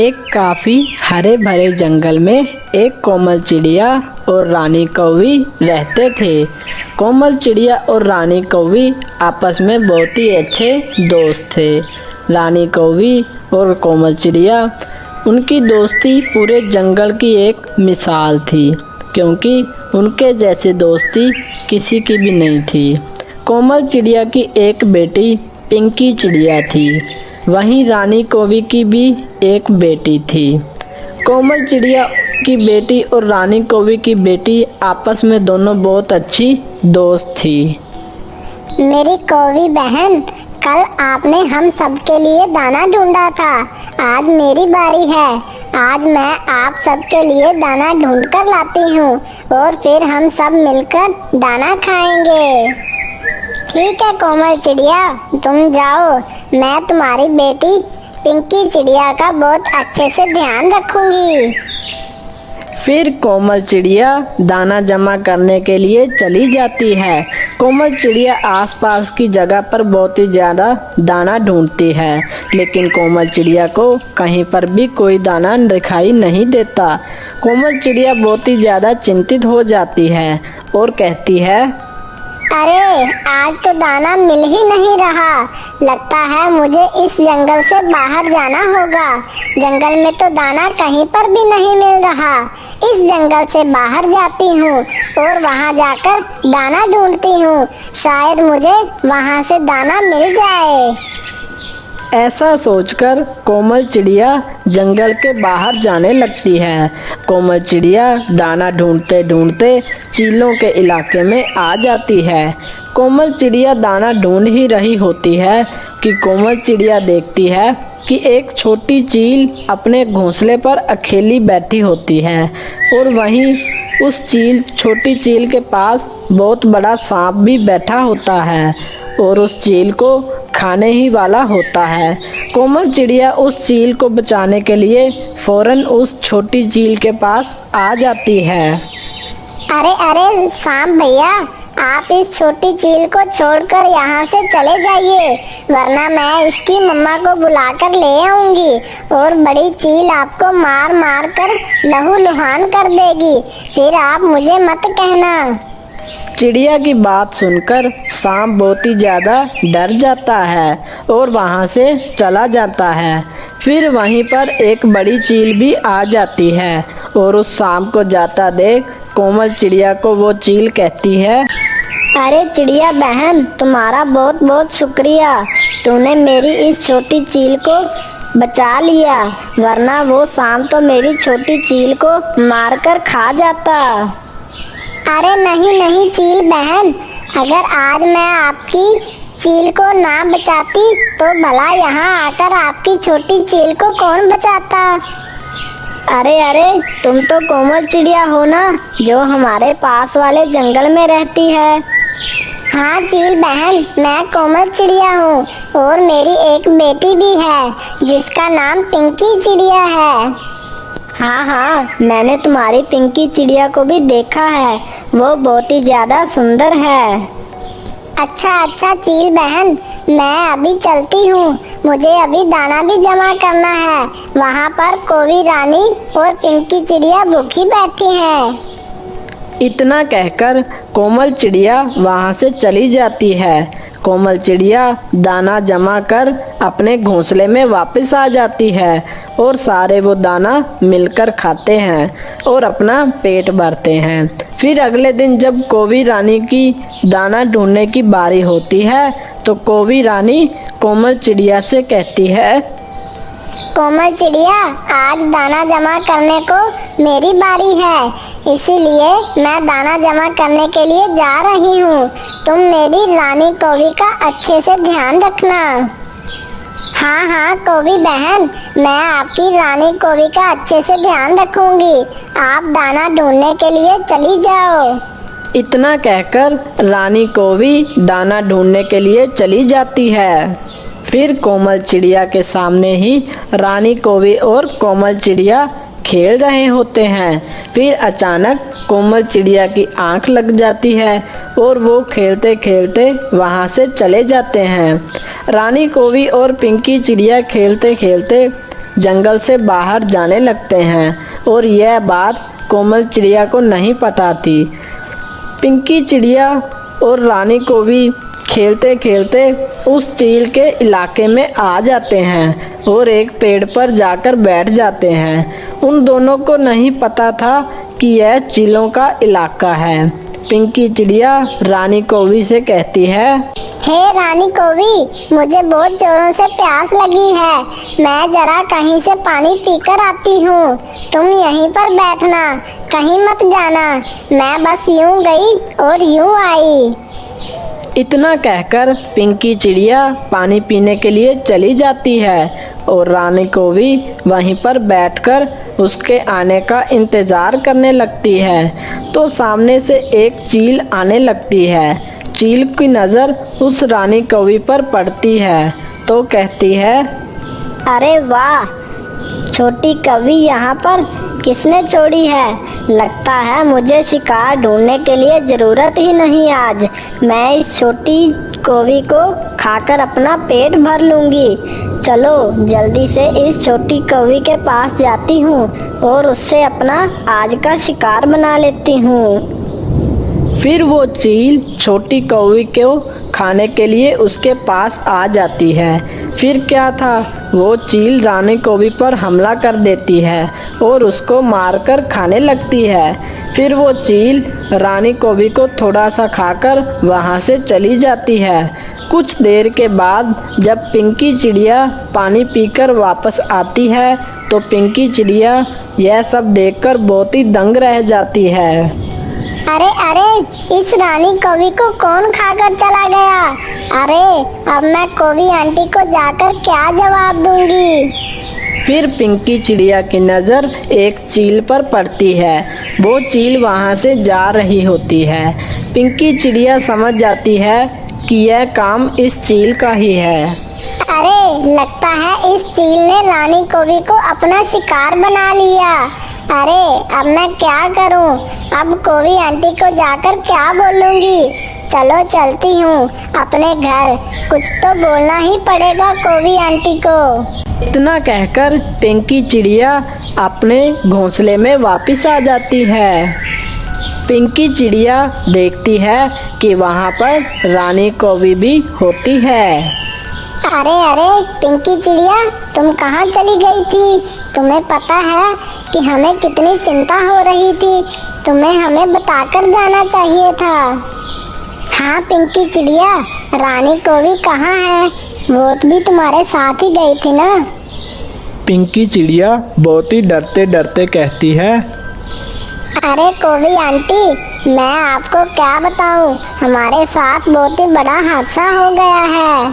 एक काफ़ी हरे भरे जंगल में एक कोमल चिड़िया और रानी कौवी रहते थे। कोमल चिड़िया और रानी कौवी आपस में बहुत ही अच्छे दोस्त थे। रानी कौवी और कोमल चिड़िया, उनकी दोस्ती पूरे जंगल की एक मिसाल थी, क्योंकि उनके जैसे दोस्ती किसी की भी नहीं थी। कोमल चिड़िया की एक बेटी पिंकी चिड़िया थी, वहीं रानी कौवी की भी एक बेटी थी। कोमल चिड़िया की बेटी और रानी कौवी की बेटी आपस में दोनों बहुत अच्छी दोस्त थी। मेरी कौवी बहन, कल आपने हम सब के लिए दाना ढूंढा था, आज मेरी बारी है। आज मैं आप सब के लिए दाना ढूंढ कर लाती हूँ और फिर हम सब मिलकर दाना खाएंगे। ठीक है कोमल चिड़िया, तुम जाओ, मैं तुम्हारी बेटी पिंकी चिड़िया का बहुत अच्छे से ध्यान रखूंगी। फिर कोमल चिड़िया दाना जमा करने के लिए चली जाती है। कोमल चिड़िया आसपास की जगह पर बहुत ही ज़्यादा दाना ढूंढती है, लेकिन कोमल चिड़िया को कहीं पर भी कोई दाना दिखाई नहीं देता। कोमल चिड़िया बहुत ही ज़्यादा चिंतित हो जाती है और कहती है, अरे आज तो दाना मिल ही नहीं रहा, लगता है मुझे इस जंगल से बाहर जाना होगा। जंगल में तो दाना कहीं पर भी नहीं मिल रहा। इस जंगल से बाहर जाती हूँ और वहाँ जाकर दाना ढूंढती हूँ, शायद मुझे वहाँ से दाना मिल जाए। ऐसा सोचकर कोमल चिड़िया जंगल के बाहर जाने लगती है। कोमल चिड़िया दाना ढूंढते ढूंढते चीलों के इलाके में आ जाती है। कोमल चिड़िया दाना ढूंढ ही रही होती है कि कोमल चिड़िया देखती है कि एक छोटी चील अपने घोंसले पर अकेली बैठी होती है और वहीं उस छोटी चील के पास बहुत बड़ा सांप भी बैठा होता है और उस चील को खाने ही वाला होता है। कोमल चिड़िया उस चील को बचाने के लिए फौरन उस छोटी चील के पास आ जाती है। अरे अरे सांप भैया, आप इस छोटी चील को छोड़कर यहाँ से चले जाइए, वरना मैं इसकी मम्मा को बुलाकर ले आऊंगी और बड़ी चील आपको मार मार कर लहूलुहान कर देगी, फिर आप मुझे मत कहना। चिड़िया की बात सुनकर सांप बहुत ही ज़्यादा डर जाता है और वहाँ से चला जाता है। फिर वहीं पर एक बड़ी चील भी आ जाती है और उस सांप को जाता देख कोमल चिड़िया को वो चील कहती है, अरे चिड़िया बहन, तुम्हारा बहुत बहुत शुक्रिया, तूने मेरी इस छोटी चील को बचा लिया, वरना वो सांप तो मेरी छोटी चील को मारकर खा जाता। अरे नहीं नहीं चील बहन, अगर आज मैं आपकी चील को ना बचाती तो भला यहाँ आकर आपकी छोटी चील को कौन बचाता। अरे अरे, तुम तो कोमल चिड़िया हो ना, जो हमारे पास वाले जंगल में रहती है। हाँ चील बहन, मैं कोमल चिड़िया हूँ और मेरी एक बेटी भी है जिसका नाम पिंकी चिड़िया है। हाँ हाँ, मैंने तुम्हारी पिंकी चिड़िया को भी देखा है, वो बहुत ही ज्यादा सुंदर है। अच्छा अच्छा चील बहन, मैं अभी चलती हूँ, मुझे अभी दाना भी जमा करना है। वहाँ पर कौवी रानी और पिंकी चिड़िया भूखी बैठी हैं। इतना कहकर कोमल चिड़िया वहाँ से चली जाती है। कोमल चिड़िया दाना जमा कर अपने घोंसले में वापस आ जाती है और सारे वो दाना मिलकर खाते हैं और अपना पेट भरते हैं। फिर अगले दिन जब कौवी रानी की दाना ढूंढने की बारी होती है तो कौवी रानी कोमल चिड़िया से कहती है, कोमल चिड़िया, आज दाना जमा करने को मेरी बारी है, इसीलिए मैं दाना जमा करने के लिए जा रही हूँ। तुम मेरी रानी कौवी का अच्छे से ध्यान रखना। हाँ हाँ कौवी बहन, मैं आपकी रानी कौवी का अच्छे से ध्यान रखूंगी, आप दाना ढूंढने के लिए चली जाओ। इतना कहकर रानी कौवी दाना ढूंढने के लिए चली जाती है। फिर कोमल चिड़िया के सामने ही रानी कौवी और कोमल चिड़िया खेल रहे होते हैं। फिर अचानक कोमल चिड़िया की आंख लग जाती है और वो खेलते खेलते वहाँ से चले जाते हैं। रानी कौवी और पिंकी चिड़िया खेलते खेलते जंगल से बाहर जाने लगते हैं और यह बात कोमल चिड़िया को नहीं पता थी। पिंकी चिड़िया और रानी कौवी खेलते खेलते उस चील के इलाके में आ जाते हैं और एक पेड़ पर जाकर बैठ जाते हैं। उन दोनों को नहीं पता था कि यह चीलों का इलाका है। पिंकी चिड़िया रानी कौवी से कहती है, हे रानी कौवी, मुझे बहुत जोरों से प्यास लगी है। मैं जरा कहीं से पानी पीकर आती हूँ। तुम यहीं पर बैठना, कहीं मत जाना। मैं बस यूं गई और यूं आई। इतना कहकर पिंकी चिड़िया पानी पीने के लिए चली जाती है और रानी कौवी वहीं पर बैठकर उसके आने का इंतज़ार करने लगती है। तो सामने से एक चील आने लगती है। चील की नज़र उस रानी कौवी पर पड़ती है तो कहती है, अरे वाह, छोटी कौवी यहाँ पर किसने छोड़ी है? लगता है मुझे शिकार ढूंढने के लिए जरूरत ही नहीं आज। मैं इस छोटी कौवी को खाकर अपना पेट भर लूंगी। चलो जल्दी से इस छोटी कौवी के पास जाती हूँ और उससे अपना आज का शिकार बना लेती हूँ। फिर वो चील छोटी कौवी को खाने के लिए उसके पास आ जाती है। फिर क्या था, वो चील रानी कौवी पर हमला कर देती है और उसको मारकर खाने लगती है। फिर वो चील रानी कौवी को थोड़ा सा खाकर वहाँ से चली जाती है। कुछ देर के बाद जब पिंकी चिड़िया पानी पीकर वापस आती है तो पिंकी चिड़िया यह सब देखकर बहुत ही दंग रह जाती है। अरे अरे, इस रानी कौवी को कौन खाकर चला गया? अरे अब मैं कौवी आंटी को जाकर क्या जवाब दूंगी? फिर पिंकी चिड़िया की नज़र एक चील पर पड़ती है। वो चील वहाँ से जा रही होती है। पिंकी चिड़िया समझ जाती है कि यह काम इस चील का ही है। अरे लगता है इस चील ने रानी कौवी को अपना शिकार बना लिया। अरे अब मैं क्या करूं? अब कौवी आंटी को जाकर क्या बोलूंगी? चलो चलती हूँ अपने घर, कुछ तो बोलना ही पड़ेगा कौवी आंटी को। इतना कहकर पिंकी चिड़िया अपने घोंसले में वापस आ जाती है। पिंकी चिड़िया देखती है कि वहाँ पर रानी कौवी भी होती है। अरे अरे पिंकी चिड़िया, तुम कहाँ चली गई थी? तुम्हें पता है कि हमें कितनी चिंता हो रही थी। तुम्हें हमें बताकर जाना चाहिए था। हाँ पिंकी चिड़िया, रानी कौवी कहाँ है? वो भी तुम्हारे साथ ही गई थी ना? पिंकी चिड़िया बहुत ही डरते डरते कहती है, अरे कौवी आंटी, मैं आपको क्या बताऊं, हमारे साथ बहुत ही बड़ा हादसा हो गया है।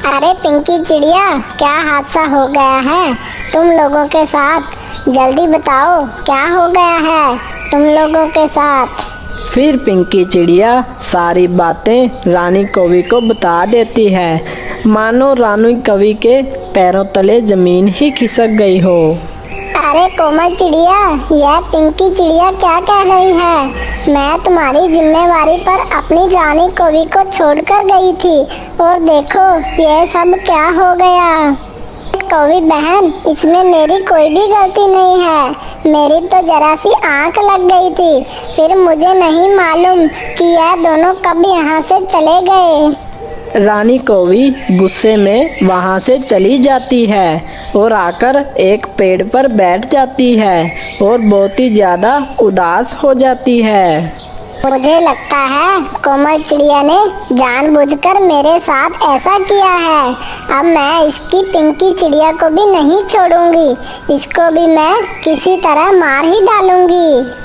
अरे पिंकी चिड़िया, क्या हादसा हो गया है तुम लोगों के साथ? जल्दी बताओ क्या हो गया है तुम लोगों के साथ? फिर पिंकी चिड़िया सारी बातें रानी कौवी को बता देती है, मानो रानी कौवी के पैरों तले जमीन ही खिसक गई हो। अरे कोमल चिड़िया, यह पिंकी चिड़िया क्या कह रही है? मैं तुम्हारी जिम्मेवारी पर अपनी रानी कौवी को छोड़कर गई थी और देखो यह सब क्या हो गया। कौवी बहन, इसमें मेरी कोई भी गलती नहीं है। मेरी तो जरा सी आंख लग गई थी, फिर मुझे नहीं मालूम कि यह दोनों कब यहाँ से चले गए। रानी कौवी गुस्से में वहाँ से चली जाती है और आकर एक पेड़ पर बैठ जाती है और बहुत ही ज़्यादा उदास हो जाती है। मुझे लगता है कोमल चिड़िया ने जानबूझकर मेरे साथ ऐसा किया है। अब मैं इसकी पिंकी चिड़िया को भी नहीं छोड़ूंगी, इसको भी मैं किसी तरह मार ही डालूंगी।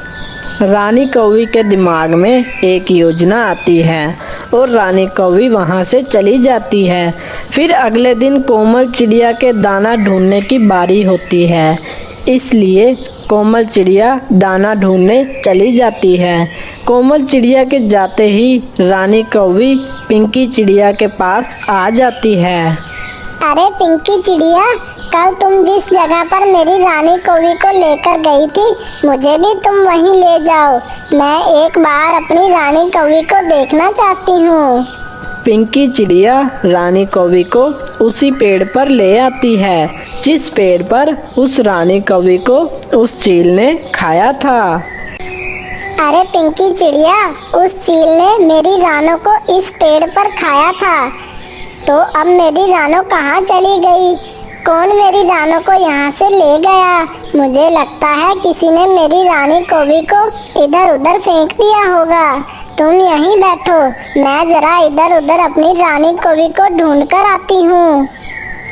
रानी कौवी के दिमाग में एक योजना आती है और रानी कौवी वहाँ से चली जाती है। फिर अगले दिन कोमल चिड़िया के दाना ढूंढने की बारी होती है, इसलिए कोमल चिड़िया दाना ढूंढने चली जाती है। कोमल चिड़िया के जाते ही रानी कौवी पिंकी चिड़िया के पास आ जाती है। अरे पिंकी चिड़िया, कल तुम जिस जगह पर मेरी रानी कौवी को लेकर गई थी, मुझे भी तुम वहीं ले जाओ। मैं एक बार अपनी रानी कौवी को देखना चाहती हूँ। पिंकी चिड़िया रानी कौवी को उसी पेड़ पर ले आती है। जिस पेड़ पर उस रानी कौवी को उस चील ने खाया था। अरे पिंकी चिड़िया, उस चील ने मेरी रानो को इस पेड़ पर खाया था, तो अब मेरी रानो कहाँ चली गई? कौन मेरी रानो को यहाँ से ले गया? मुझे लगता है किसी ने मेरी रानी कौवी को इधर उधर फेंक दिया होगा। तुम यहीं बैठो, मैं जरा इधर उधर अपनी रानी कौवी को ढूंढ कर आती हूँ।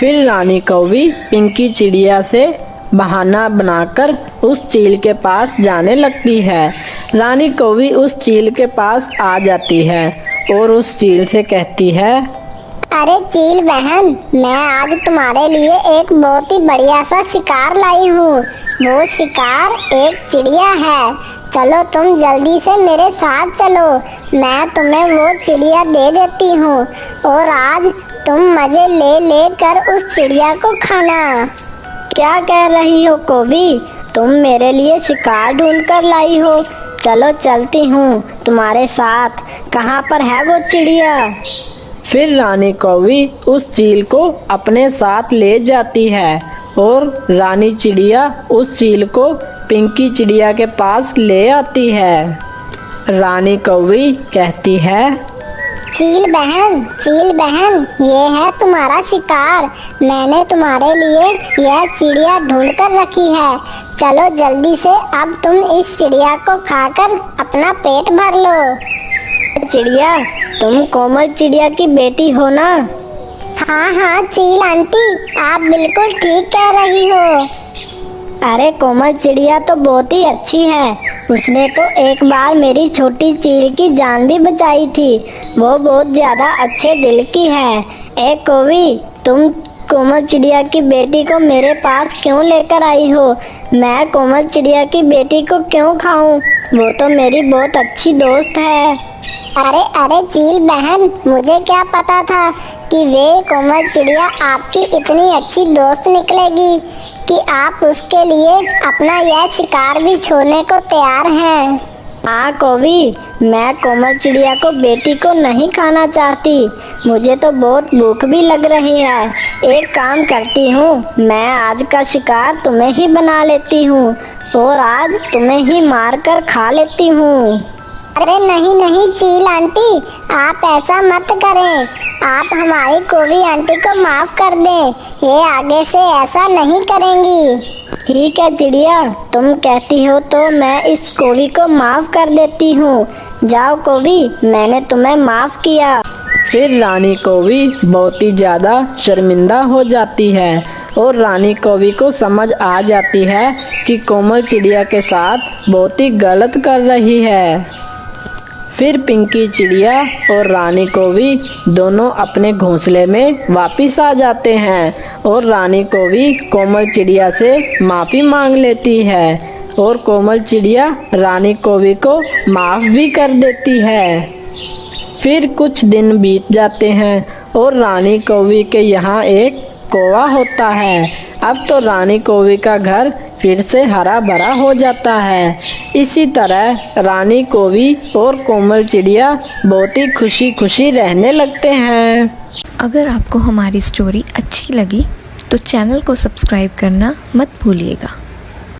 फिर रानी कौवी पिंकी चिड़िया से बहाना बनाकर उस चील के पास जाने लगती है। रानी कौवी उस चील के पास आ जाती है और उस चील से कहती है, अरे चील बहन, मैं आज तुम्हारे लिए एक बहुत ही बढ़िया सा शिकार लाई हूँ। वो शिकार एक चिड़िया है। चलो तुम जल्दी से मेरे साथ चलो, मैं तुम्हें वो चिड़िया दे देती हूँ और आज तुम मजे ले ले कर उस चिड़िया को खाना। क्या कह रही हो कौवी? तुम मेरे लिए शिकार ढूंढ कर लाई हो? चलो चलती हूँ तुम्हारे साथ। कहाँ पर है वो चिड़िया? फिर रानी कौवी उस चील को अपने साथ ले जाती है और रानी चिड़िया उस चील को पिंकी चिड़िया के पास ले आती है। रानी कौवी कहती है, चील बहन, ये है तुम्हारा शिकार। मैंने तुम्हारे लिए यह चिड़िया ढूंढ कर रखी है। चलो जल्दी से अब तुम इस चिड़िया को खाकर अपना पेट भर लो। चिड़िया, तुम कोमल चिड़िया की बेटी हो ना? हाँ चील आंटी, आप बिल्कुल ठीक कह रही हो। अरे कोमल चिड़िया तो बहुत ही अच्छी है। उसने तो एक बार मेरी छोटी चील की जान भी बचाई थी। वो बहुत ज्यादा अच्छे दिल की है। ए कौवी, तुम कोमल चिड़िया की बेटी को मेरे पास क्यों लेकर आई हो? मैं कोमल चिड़िया की बेटी को क्यों खाऊं? वो तो मेरी बहुत अच्छी दोस्त है। अरे चील बहन, मुझे क्या पता था कि वे कोमल चिड़िया आपकी इतनी अच्छी दोस्त निकलेगी कि आप उसके लिए अपना यह शिकार भी छोड़ने को तैयार हैं। हाँ कौवी, मैं कोमल चिड़िया को बेटी को नहीं खाना चाहती। मुझे तो बहुत भूख भी लग रही है। एक काम करती हूँ, मैं आज का शिकार तुम्हें ही बना लेती हूँ और आज तुम्हें ही मार कर खा लेती हूँ। अरे नहीं चील आंटी, आप ऐसा मत करें। आप हमारी कौवी आंटी को माफ कर दें। ये आगे से ऐसा नहीं करेंगी। ठीक है चिड़िया, तुम कहती हो तो मैं इस कौवी को माफ कर देती हूँ। जाओ कौवी, मैंने तुम्हें माफ किया। फिर रानी कौवी बहुत ही ज्यादा शर्मिंदा हो जाती है और रानी कौवी को समझ आ जाती है कि कोमल चिड़िया के साथ बहुत ही गलत कर रही है। फिर पिंकी चिड़िया और रानी कौवी दोनों अपने घोंसले में वापस आ जाते हैं और रानी कौवी कोमल चिड़िया से माफ़ी मांग लेती है और कोमल चिड़िया रानी कौवी को माफ़ भी कर देती है। फिर कुछ दिन बीत जाते हैं और रानी कौवी के यहाँ एक कौवा होता है। अब तो रानी कौवी का घर फिर से हरा भरा हो जाता है। इसी तरह रानी कौवी और कोमल चिड़िया बहुत ही खुशी खुशी रहने लगते हैं। अगर आपको हमारी स्टोरी अच्छी लगी तो चैनल को सब्सक्राइब करना मत भूलिएगा।